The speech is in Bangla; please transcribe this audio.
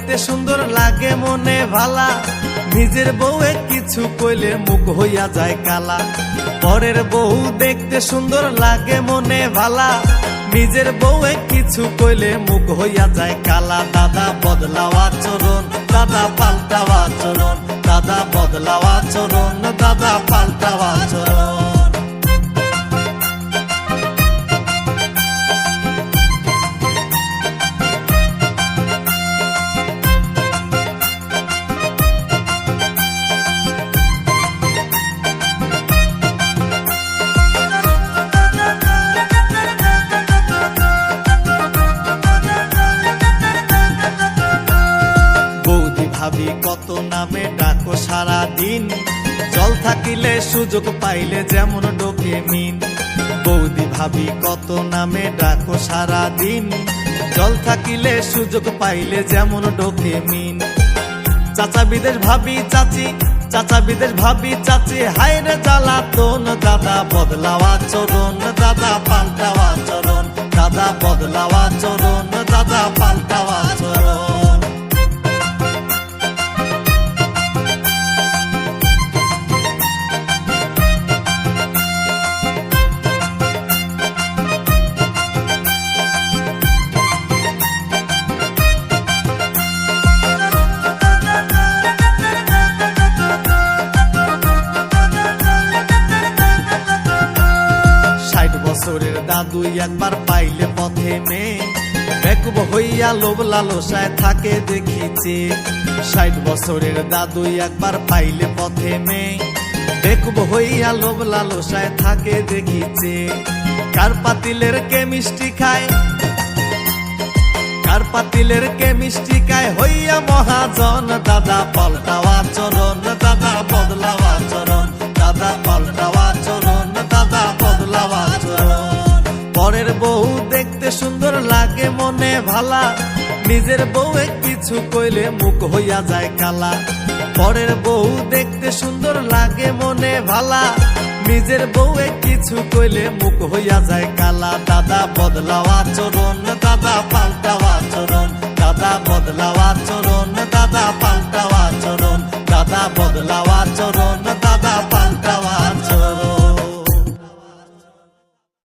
দেখতে সুন্দর লাগে মনে ভালা, নিজের বউয়ে কিছু কইলে মুখ হইয়া যায় কালা। পরের বউ দেখতে সুন্দর লাগে মনে ভালা, নিজের বউয়ে কিছু কইলে মুখ হইয়া যায় কালা। দাদা বদলাও আচরণ, দাদা পাল্টাও আচরণ, দাদা বদলাও আচরণ, দাদা পাল্টাও আচরণ। ভাবি কত নামে ডাকো সারা দিন, জল থাকিলে সুযোগ পাইলে যেমন ডোকে মিন। বৌদি ভাবি কত নামে ডাকো সারা দিন, জল থাকিলে সুযোগ পাইলে যেমন ডোকে মিন। চাচা বিদেশ ভাবি চাচি, চাচা বিদেশ ভাবি চাচি, হায়রে জ্বালাতন। দাদা বদলাও আচরণ, দাদা পাল্টাও আচরণ, দাদা বদলাও আচরণ, দাদা পাল্টাও আচরণ। বছরের দাদু একবার পাইলে পথে মেয়ে, বেকুব হইয়া লোভ লালসায় থাকে দেখিছে। 60 বছরের দাদু একবার পাইলে পথে মেয়ে, বেকুব হইয়া লোভ লালসায় থাকে দেখিছে। কার পাতিলের কে মিষ্টি খায়, কার পাতিলের কে মিষ্টি খায় হইয়া মহাজন। দাদা পাল্টাও আচরণ, দাদা বদলাও আচরণ, দাদা পাল্টাও আচরণ, দাদা বদলাও আচরণ। পরের বউ দেখতে সুন্দর লাগে মনে ভালা, নিজের বউয়ে কিছু কইলে মুখ হইয়া যায় কালা। পরের বউ দেখতে সুন্দর লাগে মনে ভালা, নিজের বউয়ে কিছু কইলে মুখ হইয়া যায় কালা। দাদা বদলাও আচরণ,